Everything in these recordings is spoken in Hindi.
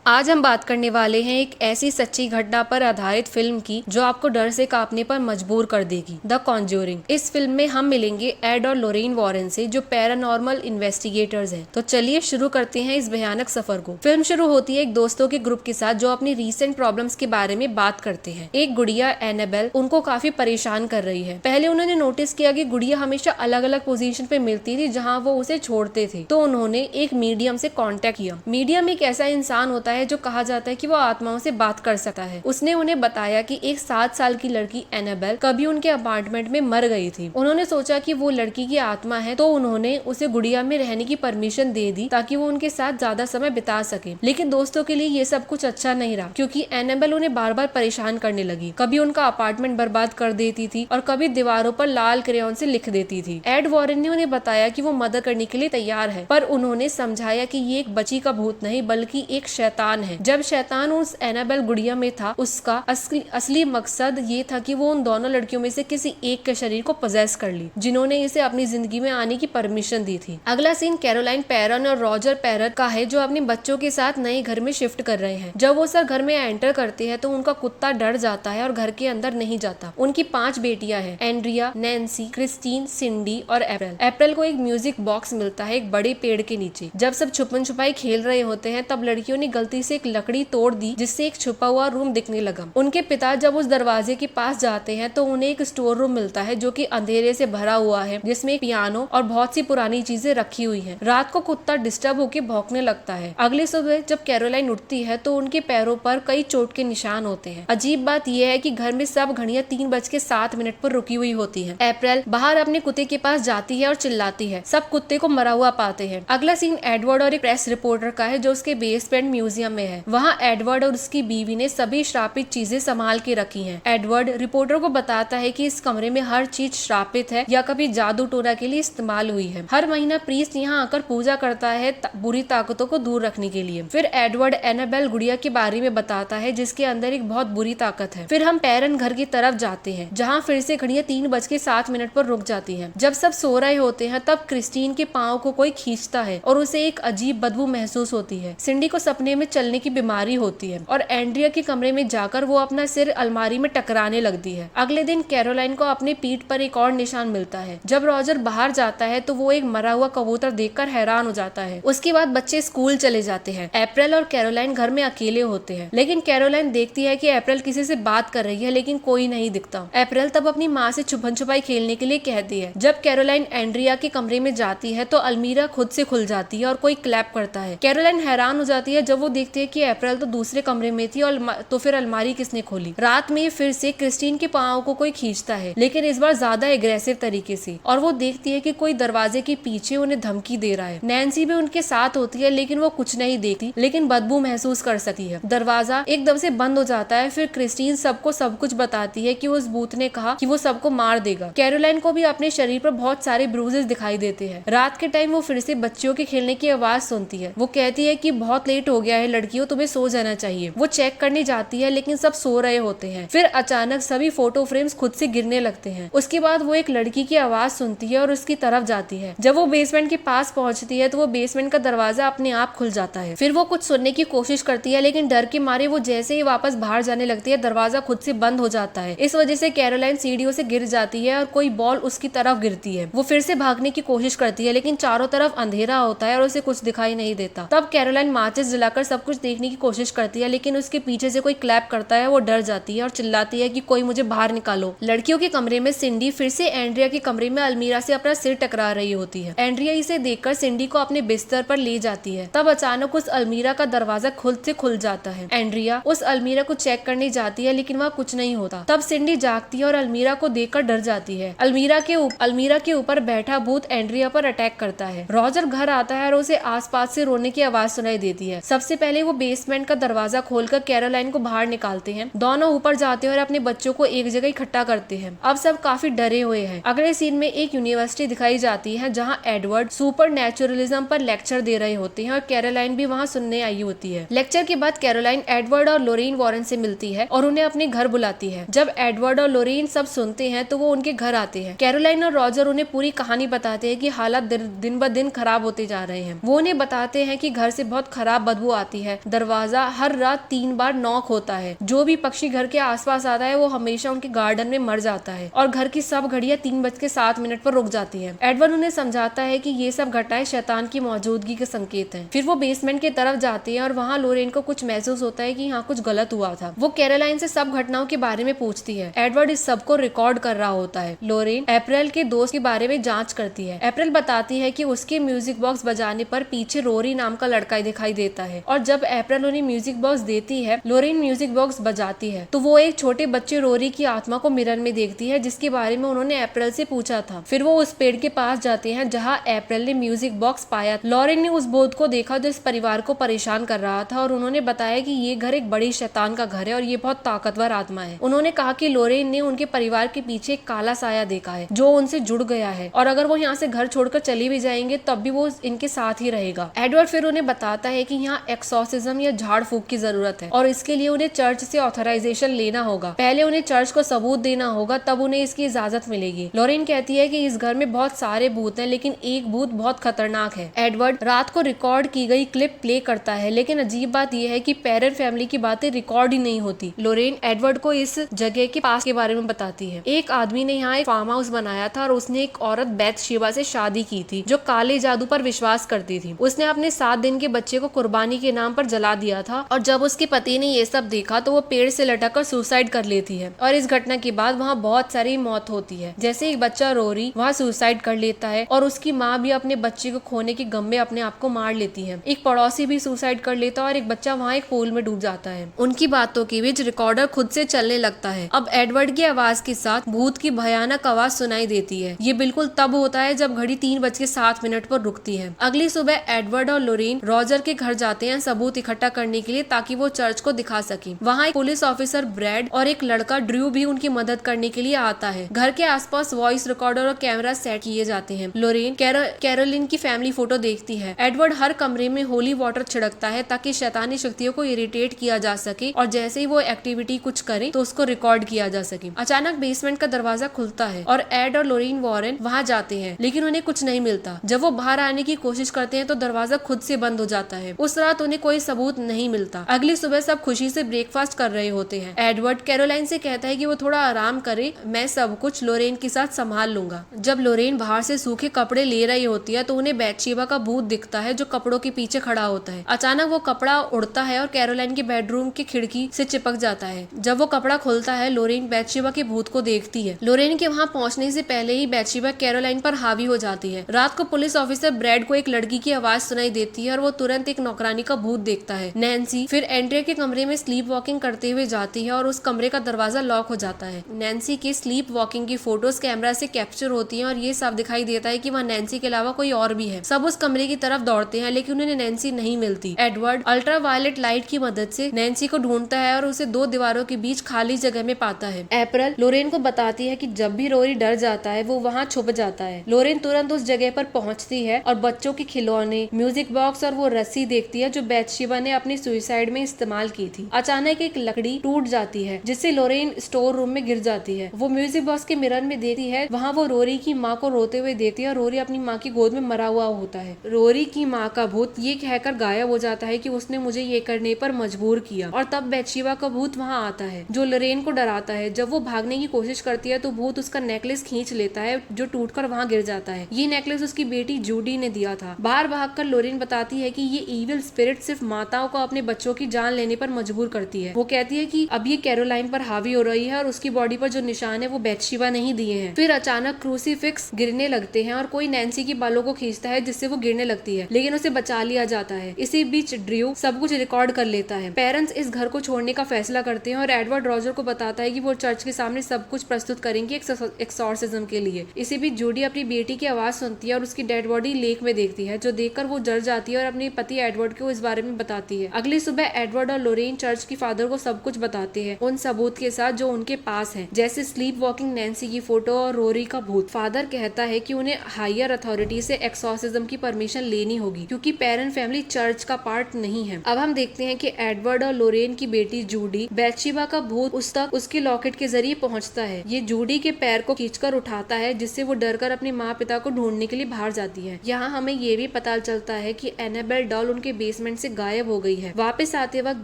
आज हम बात करने वाले हैं एक ऐसी सच्ची घटना पर आधारित फिल्म की जो आपको डर से कांपने पर मजबूर कर देगी, द कॉन्ज्यूरिंग। इस फिल्म में हम मिलेंगे एड और लोरेन वॉरेन से, जो पैरानॉर्मल इन्वेस्टिगेटर्स हैं। तो चलिए शुरू करते हैं इस भयानक सफर को। फिल्म शुरू होती है एक दोस्तों के ग्रुप के साथ जो अपनी रीसेंट प्रॉब्लम्स के बारे में बात करते हैं। एक गुड़िया एनाबेल उनको काफी परेशान कर रही है। पहले उन्होंने नोटिस किया कि गुड़िया हमेशा अलग अलग पोजीशन पे मिलती थी जहाँ वो उसे छोड़ते थे, तो उन्होंने एक मीडियम से कांटेक्ट किया। मीडियम एक ऐसा इंसान होता है जो कहा जाता है कि वो आत्माओं से बात कर सकता है। उसने उन्हें बताया कि एक 7 साल की लड़की एनाबेल कभी उनके अपार्टमेंट में मर गई थी। उन्होंने सोचा कि वो लड़की की आत्मा है, तो उन्होंने उसे गुड़िया में रहने की परमिशन दे दी ताकि वो उनके साथ ज्यादा समय बिता सके। लेकिन दोस्तों के लिए ये सब कुछ अच्छा नहीं रहा, क्योंकि एनाबेल उन्हें बार बार परेशान करने लगी। कभी उनका अपार्टमेंट बर्बाद कर देती थी और कभी दीवारों पर लाल क्रेयॉन से लिख देती थी। एड वॉरेन ने उन्हें बताया कि वो मदद करने के लिए तैयार है, पर उन्होंने समझाया कि ये एक बच्ची का भूत नहीं बल्कि एक शैतान है। जब शैतान उस एनाबेल गुड़िया में था, उसका असली मकसद ये था कि वो उन दोनों लड़कियों में से किसी एक के शरीर को पजेस कर ली, जिन्होंने इसे अपनी जिंदगी में आने की परमिशन दी थी। अगला सीन कैरोलाइन पैरन और रॉजर पैरन का है, जो अपने बच्चों के साथ नए घर में शिफ्ट कर रहे हैं। जब वो सर घर में एंटर करते हैं तो उनका कुत्ता डर जाता है और घर के अंदर नहीं जाता। उनकी 5 बेटियां हैं, एंड्रिया, नैन्सी, क्रिस्टीन, सिंडी और एप्रल। एप्रल को एक म्यूजिक बॉक्स मिलता है एक बड़े पेड़ के नीचे। जब सब छुपन छुपाई खेल रहे होते हैं तब लड़कियों ने गलती से एक लकड़ी तोड़ दी, जिससे एक छुपा हुआ रूम दिखने लगा। उनके पिता जब उस दरवाजे के पास जाते हैं तो उन्हें एक स्टोर रूम मिलता है जो कि अंधेरे से भरा हुआ है, जिसमें एक पियानो और बहुत सी पुरानी चीजें रखी हुई हैं। रात को कुत्ता डिस्टर्ब होकर भौंकने लगता है। अगले सुबह जब कैरोलाइन उठती है तो उनके पैरों पर कई चोट के निशान होते हैं। अजीब बात यह है कि घर में सब घड़ियां 3:07 पर रुकी हुई होती हैं। अप्रैल बाहर अपने कुत्ते के पास जाती है और चिल्लाती है। सब कुत्ते को मरा हुआ पाते हैं। अगला सीन एडवर्ड और एक प्रेस रिपोर्टर का है जो उसके बेसमेंट म्यूजियम में है। वहाँ एडवर्ड और उसकी बीवी ने सभी श्रापित चीजें संभाल के रखी हैं। एडवर्ड रिपोर्टर को बताता है कि इस कमरे में हर चीज श्रापित है या कभी जादू टोना के लिए इस्तेमाल हुई है। हर महीना प्रीस्ट यहाँ आकर पूजा करता है बुरी ताकतों को दूर रखने के लिए। फिर एडवर्ड एनाबेल गुड़िया के बारे में बताता है जिसके अंदर एक बहुत बुरी ताकत है। फिर हम पैरन घर की तरफ जाते हैं, जहाँ फिर से घड़ियां 3:07 पर रुक जाती हैं। जब सब सो रहे होते हैं तब क्रिस्टीन के पाँव को कोई खींचता है और उसे एक अजीब बदबू महसूस होती है। सिंडी को सपने में चलने की बीमारी होती है और एंड्रिया के कमरे में जाकर वो अपना सिर अलमारी में टकराने लगती है। अगले दिन कैरोलाइन को अपने पीठ पर एक और निशान मिलता है। जब रॉजर बाहर जाता है तो वो एक मरा हुआ कबूतर देखकर हैरान हो जाता है। उसके बाद बच्चे स्कूल चले जाते हैं। अप्रैल और कैरोलाइन घर में अकेले होते हैं, लेकिन कैरोलाइन देखती है कि अप्रैल किसी से बात कर रही है, लेकिन कोई नहीं दिखता। अप्रैल तब अपनी माँ से छुपन छुपाई खेलने के लिए कहती है। जब कैरोलाइन एंड्रिया के कमरे में जाती है तो अलमीरा खुद से खुल जाती है और कोई क्लैप करता है। कैरोलाइन हैरान हो जाती है जब वो देखती है कि अप्रैल तो दूसरे कमरे में थी और तो फिर अलमारी किसने खोली। रात में फिर से क्रिस्टीन के पाँव को कोई खींचता है, लेकिन इस बार ज्यादा एग्रेसिव तरीके से, और वो देखती है कि कोई दरवाजे के पीछे उन्हें धमकी दे रहा है। नैन्सी भी उनके साथ होती है, लेकिन वो कुछ नहीं देखती, लेकिन बदबू महसूस कर सकती है। दरवाजा एकदम से बंद हो जाता है। फिर क्रिस्टीन सबको सब कुछ बताती है कि उस भूत ने कहा कि वो सबको मार देगा। कैरोलाइन को भी अपने शरीर पर बहुत सारे ब्रूजेस दिखाई देते हैं। रात के टाइम वो फिर से बच्चियों के खेलने की आवाज सुनती है। वो कहती है कि बहुत लेट हो गया है लड़कियों, तुम्हें सो जाना चाहिए। वो चेक करने जाती है, लेकिन सब सो रहे होते हैं। फिर अचानक सभी फोटो फ्रेम्स खुद से गिरने लगते हैं। उसके बाद वो एक लड़की की आवाज सुनती है और उसकी तरफ जाती है। जब वो बेसमेंट के पास पहुंचती है तो वो बेसमेंट का दरवाजा अपने आप खुल जाता है। फिर वो कुछ सुनने की कोशिश करती है, लेकिन डर के मारे वो जैसे ही वापस बाहर जाने लगती है दरवाजा खुद से बंद हो जाता है। इस वजह से कैरोलाइन सीढ़ियों से गिर जाती है और कोई बॉल उसकी तरफ गिरती है। वो फिर से भागने की कोशिश करती है, लेकिन चारों तरफ अंधेरा होता है और उसे कुछ दिखाई नहीं देता। तब कैरोलाइन माचिस जलाकर सब कुछ देखने की कोशिश करती है, लेकिन उसके पीछे से कोई क्लैप करता है। वो डर जाती है और चिल्लाती है कि कोई मुझे बाहर निकालो। लड़कियों के कमरे में सिंडी फिर से एंड्रिया के कमरे में अलमीरा से अपना सिर टकरा रही होती है। एंड्रिया इसे देखकर सिंडी को अपने बिस्तर पर ले जाती है। तब अचानक उस अलमीरा का दरवाजा खुद से खुल जाता है। एंड्रिया उस अलमीरा को चेक करने जाती है, लेकिन वहाँ कुछ नहीं होता। तब सिंडी जागती है और अलमीरा को देखकर डर जाती है। अलमीरा के ऊपर बैठा भूत एंड्रिया पर अटैक करता है। रॉजर घर आता है और उसे आसपास से रोने की आवाज सुनाई देती है। सबसे पहले वो बेसमेंट का दरवाजा खोलकर कैरोलाइन को बाहर निकालते हैं। दोनों ऊपर जाते हैं और अपने बच्चों को एक जगह इकट्ठा करते हैं। अब सब काफी डरे हुए हैं। अगले सीन में एक यूनिवर्सिटी दिखाई जाती है जहाँ एडवर्ड सुपर नेचुरलिज्म पर लेक्चर दे रहे होते हैं और कैरोलाइन भी वहाँ सुनने आई होती है। लेक्चर के बाद कैरोलाइन एडवर्ड और लोरेन वॉरेन से मिलती है और उन्हें अपने घर बुलाती है। जब एडवर्ड और लोरेन सब सुनते हैं तो वो उनके घर आते हैं। कैरोलाइन और रॉजर उन्हें पूरी कहानी बताते हैं कि हालात दिन ब दिन खराब होते जा रहे हैं। वो उन्हें बताते हैं कि घर से बहुत खराब बदबू आती आती है। दरवाजा हर रात 3 बार नॉक होता है। जो भी पक्षी घर के आसपास आता है वो हमेशा उनके गार्डन में मर जाता है और घर की सब घड़ियां 3:07 पर रुक जाती है। एडवर्ड उन्हें समझाता है कि ये सब घटनाएं शैतान की मौजूदगी के संकेत हैं। फिर वो बेसमेंट की तरफ जाती है और वहाँ लोरेन को कुछ महसूस होता है कि यहाँ कुछ गलत हुआ था। वो कैरोलाइन से सब घटनाओं के बारे में पूछती है। एडवर्ड इस सब को रिकॉर्ड कर रहा होता है। लोरेन अप्रैल के दोस्त के बारे में जांच करती है। अप्रैल बताती है कि उसके म्यूजिक बॉक्स बजाने पर पीछे रोरी नाम का लड़का दिखाई देता है और जब अप्रैल उन्हें म्यूजिक बॉक्स देती है, लोरेन म्यूजिक बॉक्स बजाती है तो वो एक छोटे बच्चे रोरी की आत्मा को मिरर में देखती है जिसके बारे में उन्होंने अप्रैल से पूछा था। फिर वो उस पेड़ के पास जाते हैं जहाँ अप्रैल ने म्यूजिक बॉक्स पाया। लोरेन ने उस बोध को देखा जो इस परिवार को परेशान कर रहा था और उन्होंने बताया कि ये घर एक बड़ी शैतान का घर है और ये बहुत ताकतवर आत्मा है। उन्होंने कहा कि लोरेन ने उनके परिवार के पीछे एक काला साया देखा है जो उनसे जुड़ गया है और अगर वो यहाँ से घर छोड़कर चले भी जाएंगे तब भी वो इनके साथ ही रहेगा। एडवर्ड फिर उन्हें बताता है कि यहाँ एक्सॉर्सिज्म या झाड़ फूक की जरूरत है और इसके लिए उन्हें चर्च से ऑथराइजेशन लेना होगा। पहले उन्हें चर्च को सबूत देना होगा तब उन्हें इसकी इजाजत मिलेगी। लोरेन कहती है कि इस घर में बहुत सारे भूत हैं लेकिन एक भूत बहुत खतरनाक है। एडवर्ड रात को रिकॉर्ड की गई क्लिप प्ले करता है लेकिन अजीब बात यह है कि पेरेंट फैमिली की बातें रिकॉर्ड ही नहीं होती। लोरेन एडवर्ड को इस जगह के पास के बारे में बताती है। एक आदमी ने यहाँ एक फार्म हाउस बनाया था और उसने एक औरत बैतशेबा से शादी की थी जो काले जादू पर विश्वास करती थी। उसने अपने 7 दिन के बच्चे को कुर्बानी के नाम पर जला दिया था और जब उसके पति ने ये सब देखा तो वो पेड़ से लटक कर सुसाइड कर लेती है और इस घटना के बाद वहाँ बहुत सारी मौत होती है। जैसे एक बच्चा रोरी वहाँ सुसाइड कर लेता है और उसकी माँ भी अपने बच्चे को खोने के गम में अपने आप को मार लेती है। एक पड़ोसी भी सुसाइड कर लेता है और एक बच्चा वहाँ एक पूल में डूब जाता है। उनकी बातों के बीच रिकॉर्डर खुद से चलने लगता है। अब एडवर्ड की आवाज के साथ भूत की भयानक आवाज सुनाई देती है। ये बिल्कुल तब होता है जब घड़ी 3:07 पर रुकती है। अगली सुबह एडवर्ड और लोरेन रॉजर के घर जाते हैं सबूत इकट्ठा करने के लिए ताकि वो चर्च को दिखा सके। वहाँ एक पुलिस ऑफिसर ब्रैड और एक लड़का ड्रू भी उनकी मदद करने के लिए आता है। घर के आसपास वॉइस रिकॉर्डर और कैमरा सेट किए जाते हैं। लोरेन कैरोलिन की फैमिली फोटो देखती है। एडवर्ड हर कमरे में होली वाटर छिड़कता है ताकि शैतानी शक्तियों को इरिटेट किया जा सके और जैसे ही वो एक्टिविटी कुछ करे तो उसको रिकॉर्ड किया जा सके। अचानक बेसमेंट का दरवाजा खुलता है और एड और लोरेन वॉरेन वहाँ जाते हैं लेकिन उन्हें कुछ नहीं मिलता। जब वो बाहर आने की कोशिश करते हैं तो दरवाजा खुद से बंद हो जाता है। उस रात उन्हें कोई सबूत नहीं मिलता। अगली सुबह सब खुशी से ब्रेकफास्ट कर रहे होते हैं। एडवर्ड कैरोलाइन से कहता है कि वो थोड़ा आराम करे, मैं सब कुछ लोरेन के साथ संभाल लूंगा। जब लोरेन बाहर से सूखे कपड़े ले रही होती है तो उन्हें बैतशेबा का भूत दिखता है जो कपड़ों के पीछे खड़ा होता है। अचानक वो कपड़ा उड़ता है और कैरोलाइन के बेडरूम की खिड़की से चिपक जाता है। जब वो कपड़ा खुलता है लोरेन बैतशेबा के भूत को देखती है। लोरेन के वहाँ पहुँचने से पहले ही बैतशेबा कैरोलाइन पर हावी हो जाती है। रात को पुलिस ऑफिसर ब्रैड को एक लड़की की आवाज सुनाई देती है और वो तुरंत एक नौकरानी का भूत देखता है, नैन्सी। फिर एंड्रिया के कमरे में स्लीप वॉकिंग करते हुए जाती है और उस कमरे का दरवाजा लॉक हो जाता है। नैन्सी की स्लीप वॉकिंग की फोटोज कैमरा से कैप्चर होती हैं और ये साफ दिखाई देता है कि वहाँ नैन्सी के अलावा कोई और भी है। सब उस कमरे की तरफ दौड़ते हैं लेकिन उन्हें नैन्सी नहीं मिलती। एडवर्ड अल्ट्रा वायलेट लाइट की मदद से नैन्सी को ढूंढता है और उसे 2 दीवारों के बीच खाली जगह में पाता है। अप्रैल लोरेन को बताती है कि जब भी रोरी डर जाता है वो वहाँ छुप जाता है। लोरेन तुरंत उस जगह पर पहुँचती है और बच्चों के खिलौने, म्यूजिक बॉक्स और वो रस्सी देखती है जो बैतशेबा ने अपनी सुसाइड में इस्तेमाल की थी। अचानक एक लकड़ी टूट जाती है जिससे लोरेन स्टोर रूम में गिर जाती है। वो म्यूजिक बॉक्स के मिरर में देखती है, वहाँ वो रोरी की माँ को रोते हुए देखती है और रोरी अपनी माँ की गोद में मरा हुआ होता है। रोरी की माँ का भूत ये कहकर गायब हो जाता है कि उसने मुझे ये करने पर मजबूर किया और तब बैतशेबा का भूत वहाँ आता है जो लोरेन को डराता है। जब वो भागने की कोशिश करती है तो भूत उसका नेकलेस खींच लेता है जो टूटकर वहाँ गिर जाता है। ये नेकलेस उसकी बेटी जूडी ने दिया था। बाहर भागकर लोरेन बताती है कि ये इविल स्पिरिट सिर्फ माताओं को अपने बच्चों की जान लेने पर मजबूर करती है। वो कहती है कि अब ये कैरोलाइन पर हावी हो रही है और उसकी बॉडी पर जो निशान है वो बैतशेबा नहीं दिए हैं। फिर अचानक क्रूसीफिक्स गिरने लगते हैं और कोई नैन्सी की बालों को खींचता है जिससे वो गिरने लगती है लेकिन उसे बचा लिया जाता है। इसी बीच ड्रू सब कुछ रिकॉर्ड कर लेता है। पेरेंट्स इस घर को छोड़ने का फैसला करते हैं और एडवर्ड रॉजर को बताता है कि वो चर्च के सामने सब कुछ प्रस्तुत करेंगे एक्सॉर्सिज्म के लिए। इसी बीच जूडी अपनी बेटी की आवाज सुनती है और उसकी डेड बॉडी लेक में देखती है जो देखकर वो डर जाती है और अपने पति एडवर्ड को इस बारे में बताती है। अगली सुबह एडवर्ड और लोरेन चर्च की फादर को सब कुछ बताते हैं उन सबूत के साथ जो उनके पास है, जैसे स्लीप वॉकिंग नैन्सी की फोटो और रोरी का भूत। फादर कहता है कि उन्हें हायर अथॉरिटी से एक्सॉर्सिज्म की परमिशन लेनी होगी क्योंकि पेरेंट फैमिली चर्च का पार्ट नहीं है। अब हम देखते हैं कि एडवर्ड और लोरेन की बेटी जूडी बैतशेबा का भूत उस तक उसके लॉकेट के जरिए पहुंचता है। ये जूडी के पैर को खींचकर उठाता है जिससे वो डरकर अपने माँ पिता को ढूंढने के लिए बाहर जाती है। यहाँ हमें ये भी पता चलता है कि एनाबेल डॉल उनके बेसमेंट से से गायब हो गई है। वापस आते वक्त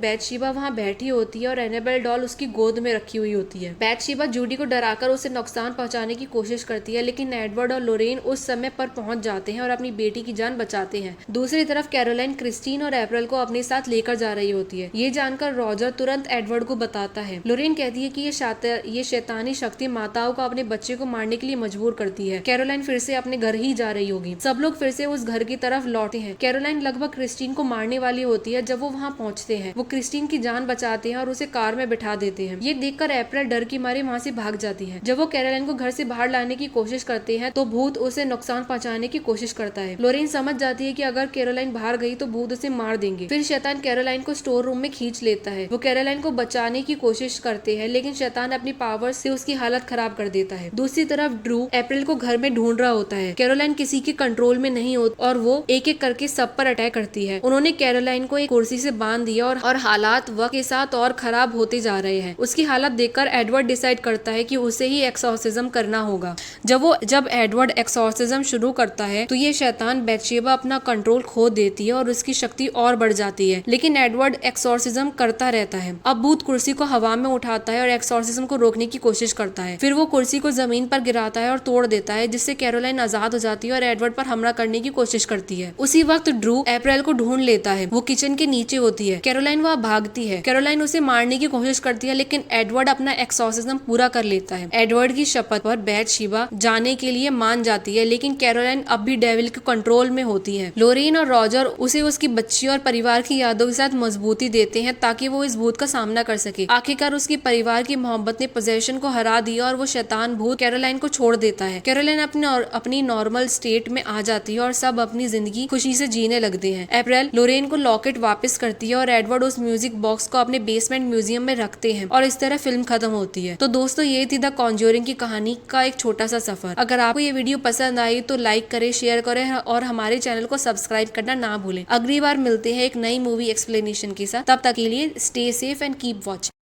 बैथशेबा वहाँ बैठी होती है और एनाबेल डॉल उसकी गोद में रखी हुई होती है। बैथशेबा जूडी को डराकर उसे नुकसान पहुंचाने की कोशिश करती है, लेकिन एडवर्ड और लोरेन उस समय पर पहुंच जाते हैं और अपनी बेटी की जान बचाते हैं। दूसरी तरफ कैरोलाइन क्रिस्टीन और अप्रैल को अपने साथ लेकर जा रही होती है। ये जानकर रॉजर तुरंत एडवर्ड को बताता है। लोरेन कहती है कि ये शैतानी शक्ति माताओं को अपने बच्चे को मारने के लिए मजबूर करती है। कैरोलाइन फिर से अपने घर ही जा रही होगी। सब लोग फिर से उस घर की तरफ लौटते हैं। कैरोलाइन लगभग क्रिस्टीन को मारने वाली होती है। जब वो वहाँ पहुँचते हैं, वो क्रिस्टीन की जान बचाते हैं और उसे कार में बिठा देते हैं। ये देखकर अप्रैल डर की मारे वहाँ से भाग जाती है। जब वो कैरोलाइन को घर से बाहर लाने की कोशिश करते हैं तो भूत उसे नुकसान पहुंचाने की कोशिश करता है। लोरेन समझ जाती है कि अगर कैरोलाइन बाहर गई तो भूत उसे मार देंगे। फिर शैतान कैरोलाइन को स्टोर रूम में खींच लेता है। वो कैरोलाइन को बचाने की कोशिश करते हैं, लेकिन शैतान अपनी पावर से उसकी हालत खराब कर देता है। दूसरी तरफ ड्रू अप्रैल को घर में ढूंढ रहा होता है। कैरोलाइन किसी के कंट्रोल में नहीं होती और वो एक एक करके सब पर अटैक करती है। उन्होंने कैरोलाइन को एक कुर्सी से बांध दिया और हालात वक्त के साथ और खराब होते जा रहे हैं। उसकी हालत देखकर एडवर्ड डिसाइड करता है कि उसे ही एक्सॉर्सिज्म करना होगा। जब एडवर्ड एक्सॉर्सिज्म शुरू करता है तो ये शैतान बैथशेबा अपना कंट्रोल खो देती है और उसकी शक्ति और बढ़ जाती है, लेकिन एडवर्ड एक्सॉर्सिज्म करता रहता है। अब भूत कुर्सी को हवा में उठाता है और एक्सॉर्सिज्म को रोकने की कोशिश करता है। फिर वो कुर्सी को जमीन पर गिराता है और तोड़ देता है, जिससे कैरोलाइन आजाद हो जाती है और एडवर्ड पर हमला करने की कोशिश करती है। उसी वक्त ड्रू अप्रैल को ढूंढ लेता है। वो किचन के नीचे होती है। कैरोलाइन वहाँ भागती है। कैरोलाइन उसे मारने की कोशिश करती है, लेकिन एडवर्ड अपना एक्सॉर्सिज्म पूरा कर लेता है। एडवर्ड की शपथ पर बैथशेबा जाने के लिए मान जाती है, लेकिन कैरोलाइन अब भी डेविल के कंट्रोल में होती है। लोरेन और रॉजर उसे उसकी बच्ची और परिवार की यादों के साथ मजबूती देते हैं ताकि वो इस भूत का सामना कर सके। आखिरकार उसकी परिवार की मोहब्बत ने पोजेशन को हरा दिया और वो शैतान भूत कैरोलाइन को छोड़ देता है। कैरोलाइन अपनी नॉर्मल स्टेट में आ जाती है और सब अपनी जिंदगी खुशी से जीने लगते हैं। अप्रैल लोरेन को लॉकेट वापस करती है और एडवर्ड उस म्यूजिक बॉक्स को अपने बेसमेंट म्यूजियम में रखते हैं और इस तरह फिल्म खत्म होती है। तो दोस्तों, ये थी द कॉन्ज्यूरिंग की कहानी का एक छोटा सा सफर। अगर आपको ये वीडियो पसंद आई तो लाइक करें, शेयर करें और हमारे चैनल को सब्सक्राइब करना ना भूलें। अगली बार मिलते हैं एक नई मूवी एक्सप्लेनेशन के साथ। तब तक के लिए stay safe and keep watching.